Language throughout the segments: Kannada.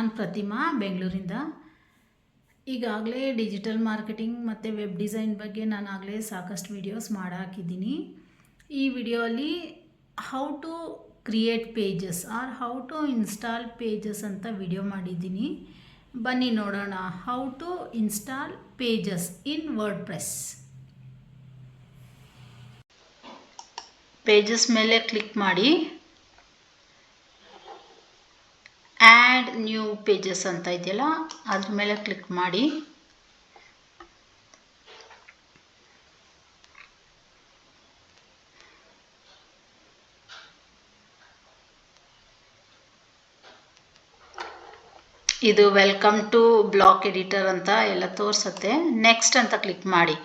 ನಾನು ಪ್ರತಿಮಾ ಬೆಂಗಳೂರಿಂದ. ಈಗಾಗಲೇ ಡಿಜಿಟಲ್ ಮಾರ್ಕೆಟಿಂಗ್ ಮತ್ತು ವೆಬ್ ಡಿಸೈನ್ ಬಗ್ಗೆ ನಾನು ಆಗಲೇ ಸಾಕಷ್ಟು ವೀಡಿಯೋಸ್ ಹಾಕಿದ್ದೀನಿ. ಈ ವಿಡಿಯೋಲಿ how to create pages or how to install pages ಅಂತ ವಿಡಿಯೋ ಮಾಡಿದ್ದೀನಿ. ಬನ್ನಿ ನೋಡೋಣ how to install pages in WordPress. Pages ಮೇಲೆ ಕ್ಲಿಕ್ ಮಾಡಿ ಆ್ಯಡ್ ನ್ಯೂ ಪೇಜಸ್ ಅಂತ ಇದೆಯಲ್ಲ ಅದ್ರ ಮೇಲೆ ಕ್ಲಿಕ್ ಮಾಡಿ. ಇದು ವೆಲ್ಕಮ್ ಟು ಬ್ಲಾಕ್ ಎಡಿಟರ್ ಅಂತ ಎಲ್ಲ ತೋರಿಸುತ್ತೆ. ನೆಕ್ಸ್ಟ್ ಅಂತ ಕ್ಲಿಕ್ ಮಾಡಿ.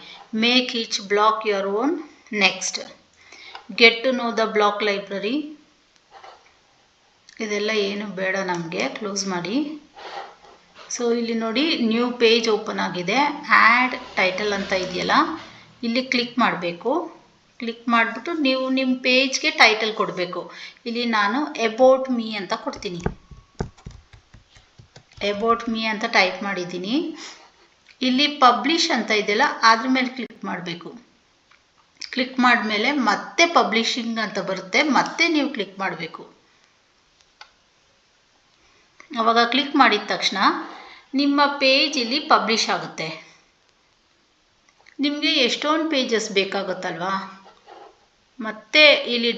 Make each block your own. Next get to know the block library. ಇದೆಲ್ಲ ಏನು ಬೇಡ, ನಮಗೆ ಕ್ಲೋಸ್ ಮಾಡಿ. ಸೊ ಇಲ್ಲಿ ನೋಡಿ ನ್ಯೂ ಪೇಜ್ ಓಪನ್ ಆಗಿದೆ. ಆ್ಯಡ್ ಟೈಟಲ್ ಅಂತ ಇದೆಯಲ್ಲ ಇಲ್ಲಿ ಕ್ಲಿಕ್ ಮಾಡಬೇಕು. ಕ್ಲಿಕ್ ಮಾಡಿಬಿಟ್ಟು ನೀವು ನಿಮ್ಮ ಪೇಜ್ಗೆ ಟೈಟಲ್ ಕೊಡಬೇಕು. ಇಲ್ಲಿ ನಾನು ಅಬೌಟ್ ಮೀ ಅಂತ ಕೊಡ್ತೀನಿ. ಅಬೌಟ್ ಮೀ ಅಂತ ಟೈಪ್ ಮಾಡಿದ್ದೀನಿ. ಇಲ್ಲಿ ಪಬ್ಲಿಷ್ ಅಂತ ಇದೆಯಲ್ಲ ಅದ್ರ ಮೇಲೆ ಕ್ಲಿಕ್ ಮಾಡಬೇಕು. ಕ್ಲಿಕ್ ಮಾಡಿದ್ಮೇಲೆ ಮತ್ತೆ ಪಬ್ಲಿಷಿಂಗ್ ಅಂತ ಬರುತ್ತೆ, ಮತ್ತೆ ನೀವು ಕ್ಲಿಕ್ ಮಾಡಬೇಕು. ಅವಾಗ ಕ್ಲಿಕ್ ಮಾಡಿದ ತಕ್ಷಣ ನಿಮ್ಮ ಪೇಜ್ ಇಲ್ಲಿ ಪಬ್ಲಿಷ್ ಆಗುತ್ತೆ. ನಿಮಗೆ ಎಷ್ಟೊಂದು ಪೇಜಸ್ ಬೇಕಾಗುತ್ತಲ್ವಾ, ಮತ್ತೆ ಇಲ್ಲಿ